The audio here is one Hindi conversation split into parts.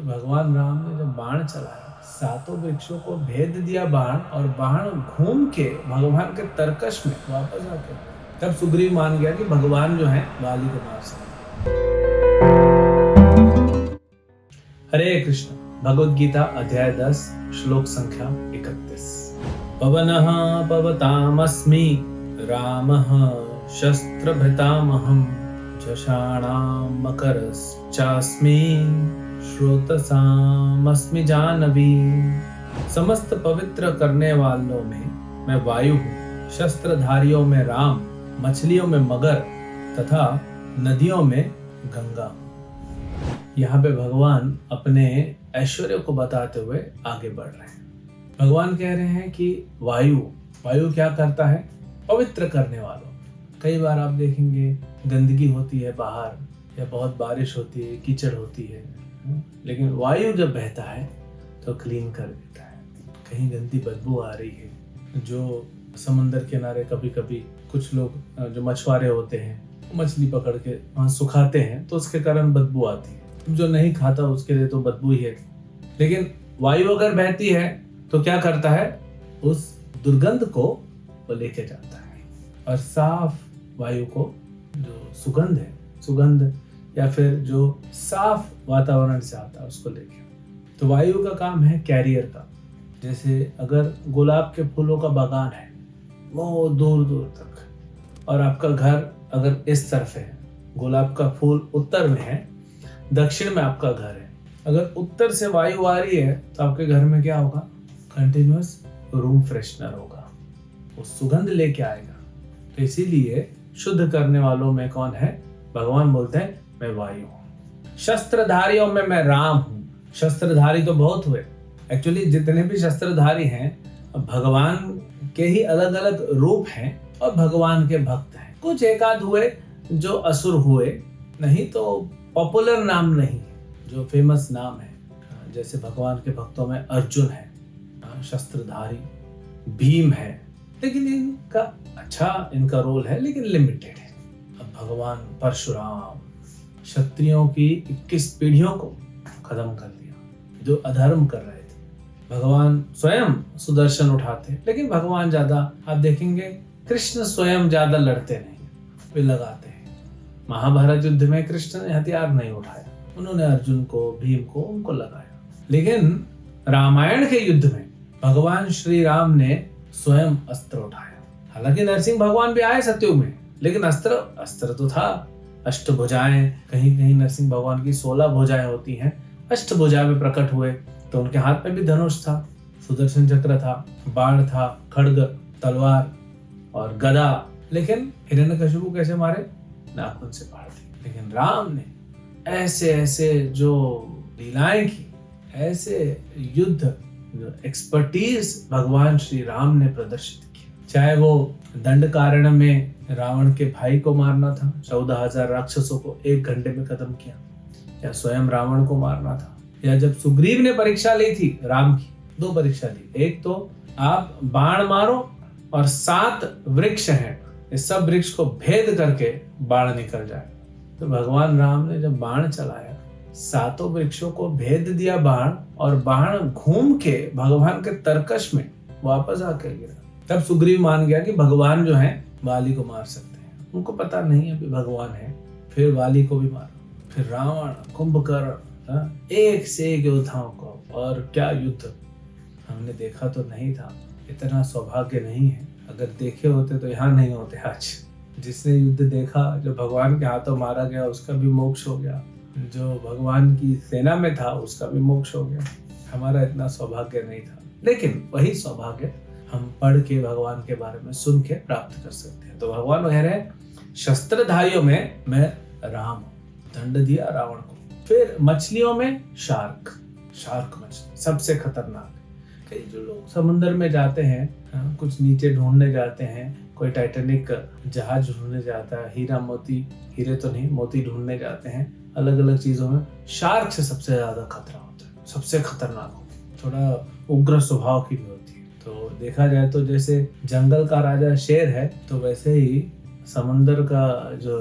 तो भगवान राम ने जब बाण चलाया, सातों वृक्षों को भेद दिया बाण, और बाण घूम के भगवान के तरकश में वापस आके, तब सुग्रीव मान गया कि भगवान जो है वाली को मार सकते। हरे कृष्ण। भगवद गीता अध्याय 10 श्लोक संख्या 31। पवनः पवतामस्मि रामः शस्त्रभृतामहं झषाणां मकरश्चास्मि श्रोतसामस्मि जानवी। समस्त पवित्र करने वालों में मैं वायु हूँ, शस्त्रधारियों में राम, मछलियों में मगर तथा नदियों में गंगा। यहाँ पे भगवान अपने ऐश्वर्य को बताते हुए आगे बढ़ रहे हैं। भगवान कह रहे हैं कि वायु क्या करता है? पवित्र करने वालों। कई बार आप देखेंगे गंदगी होती है बाहर, या बहुत बारिश होती है, कीचड़ होती है, लेकिन वायु जब बहता है तो क्लीन कर देता है। कहीं गंदी बदबू आ रही है, जो समंदर किनारे कभी कभी कुछ लोग जो मछुआरे होते हैं मछली पकड़ के वहां सुखाते हैं तो उसके कारण बदबू आती है। जो नहीं खाता उसके लिए तो बदबू ही है, लेकिन वायु अगर बहती है तो क्या करता है? उस दुर्गंध को वो लेके जाता है, और साफ वायु को, जो सुगंध या फिर जो साफ वातावरण से आता है उसको लेके। तो वायु का काम है कैरियर का। जैसे अगर गुलाब के फूलों का बागान है वो दूर दूर तक, और आपका घर अगर इस तरफ है, गुलाब का फूल उत्तर में है, दक्षिण में आपका घर है, अगर उत्तर से वायु आ रही है तो आपके घर में क्या होगा? कंटिन्यूअस रूम फ्रेशनर होगा, वो सुगंध लेके आएगा। तो इसीलिए शुद्ध करने वालों में कौन है? भगवान बोलते हैं मैं वायु हूँ। शस्त्रधारियों में मैं राम हूँ। शस्त्रधारी तो बहुत हुए, एक्चुअली जितने भी शस्त्रधारी हैं भगवान के ही अलग अलग रूप हैं और भगवान के भक्त हैं। कुछ एकाध हुए जो असुर हुए, नहीं तो पॉपुलर नाम नहीं है, जो फेमस नाम है। जैसे भगवान के भक्तों में अर्जुन है शस्त्रधारी, भीम है, लेकिन इनका रोल है लेकिन लिमिटेड है। अब भगवान परशुराम क्षत्रियों की 21 पीढ़ियों को खत्म कर दिया जो अधर्म कर रहे थे। भगवान स्वयं सुदर्शन उठाते, लेकिन भगवान ज्यादा, आप देखेंगे कृष्ण स्वयं ज्यादा लड़ते नहीं, वे लगाते हैं। महाभारत युद्ध में कृष्ण ने हथियार नहीं उठाया, उन्होंने अर्जुन को, भीम को, उनको लगाया। लेकिन रामायण के युद्ध में भगवान श्री राम ने स्वयं अस्त्र उठाया। हालांकि नरसिंह भगवान भी आए सतयुग में, लेकिन अस्त्र तो था, अष्टभुजाएं। कहीं कहीं नरसिंह भगवान की 16 भुजाएं होती हैं, अष्टभुजा में प्रकट हुए। तो उनके हाथ में भी धनुष था, सुदर्शन चक्र था, बाण था, खड्ग, तलवार और गदा। लेकिन हिरण्यकशिपु कैसे मारे? नाखून से फाड़ दी। लेकिन राम ने ऐसे जो लीलाएं की, ऐसे युद्ध जो एक्सपर्टीज भगवान श्री राम ने प्रदर्शित की। चाहे वो दंडकारण्य में रावण के भाई को मारना था, 14,000 राक्षसों को 1 घंटे में खत्म किया, या स्वयं रावण को मारना था, या जब सुग्रीव ने परीक्षा ली थी राम की, 2 परीक्षा ली। एक तो आप बाण मारो और 7 वृक्ष हैं, इस सब वृक्ष को भेद करके बाण निकल जाए। तो भगवान राम ने जब बाण चलाया, सातों वृक्षों को भेद दिया बाण, और बाण घूम के भगवान के तरकश में वापस आकर गिरा। तब सुग्रीव मान गया कि भगवान जो है वाली को मार सकते हैं। उनको पता नहीं अभी भगवान है। फिर वाली को भी मारा, फिर रावण, कुंभकर्ण, एक से एक योद्धाओं को। और क्या युद्ध हमने देखा तो नहीं था। इतना सौभाग्य नहीं है, अगर देखे होते तो यहाँ नहीं होते आज। जिसने युद्ध देखा, जो भगवान के हाथों मारा गया, उसका भी मोक्ष हो गया। जो भगवान की सेना में था उसका भी मोक्ष हो गया। हमारा इतना सौभाग्य नहीं था, लेकिन वही सौभाग्य हम पढ़ के भगवान के बारे में सुन के प्राप्त कर सकते हैं। तो भगवान कह रहे हैं शस्त्रधारियों में मैं राम हूं, दंड दिया रावण को। फिर मछलियों में शार्क मछली सबसे खतरनाक। कई जो लोग समुद्र में जाते हैं, कुछ नीचे ढूंढने जाते हैं, कोई टाइटैनिक जहाज ढूंढने जाता है, हीरा मोती, हीरे तो नहीं, मोती ढूंढने जाते हैं अलग अलग चीजों में। शार्क से सबसे ज्यादा खतरा होता है, सबसे खतरनाक होता है, थोड़ा उग्र स्वभाव की भी होती है। तो देखा जाए तो जैसे जंगल का राजा शेर है, तो वैसे ही समुद्र का जो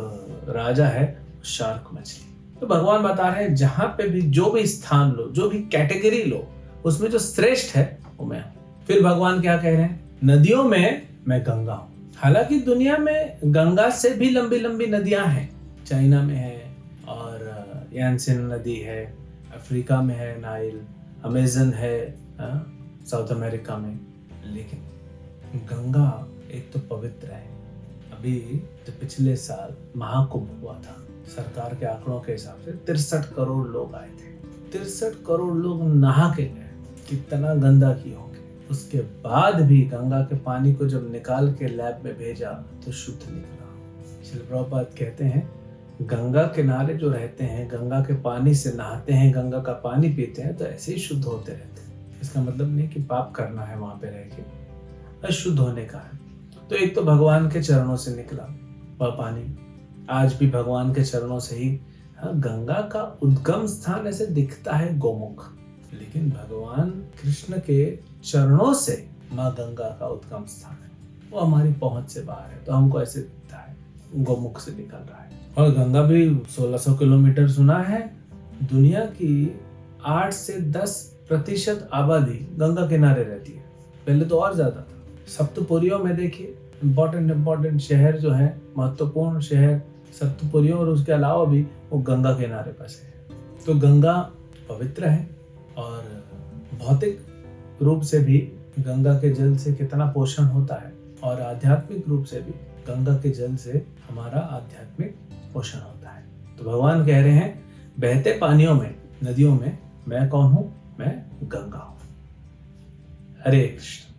राजा है शार्क मछली। तो भगवान बता रहे हैं जहां पे भी जो भी स्थान लो, जो भी कैटेगरी लो, उसमें जो श्रेष्ठ है वो मैं हूं। फिर भगवान क्या कह रहे हैं, नदियों में मैं गंगा हूं। हालांकि दुनिया में गंगा से भी लंबी लंबी नदियां हैं, चाइना में है और यांसेन नदी है, अफ्रीका में है नाइल, अमेजन है साउथ अमेरिका में, लेकिन गंगा एक तो पवित्र है। अभी तो पिछले साल महाकुंभ हुआ था, सरकार के आंकड़ों के हिसाब से 63 करोड़ लोग आए थे। 63 करोड़ लोग नहा के गए, कितना गंदा किए होंगे। उसके बाद भी गंगा के पानी को जब निकाल के लैब में भेजा तो शुद्ध निकला। श्रील प्रभुपाद कहते हैं गंगा किनारे जो रहते हैं, गंगा के पानी से नहाते हैं, गंगा का पानी पीते हैं तो ऐसे ही शुद्ध होते रहते हैं। इसका मतलब नहीं कि पाप करना है वहां पे रह के, अशुद्ध होने का है। तो एक तो भगवान के चरणों से निकला वह पानी, आज भी भगवान के चरणों से ही। गंगा का उद्गम स्थान ऐसे दिखता है गोमुख, लेकिन भगवान कृष्ण के चरणों से माँ गंगा का उद्गम स्थान है, वो हमारी पहुंच से बाहर है, तो हमको ऐसे दिखता है गोमुख से निकल रहा है। और गंगा भी 1600 किलोमीटर सुना है। दुनिया की 8 से 10% आबादी गंगा किनारे रहती है, पहले तो और ज्यादा था। सप्तपुरियों में देखिए, इम्पोर्टेंट शहर जो है, महत्वपूर्ण शहर सप्तपुरियों और उसके अलावा भी वो गंगा किनारे बसे हैं। तो गंगा पवित्र है और भौतिक रूप से भी गंगा के जल से कितना पोषण होता है, और आध्यात्मिक रूप से भी गंगा के जल से हमारा आध्यात्मिक पोषण होता है। तो भगवान कह रहे हैं बहते पानियों में, नदियों में मैं कौन हूं, मैं गंगा हूं। हरे कृष्ण।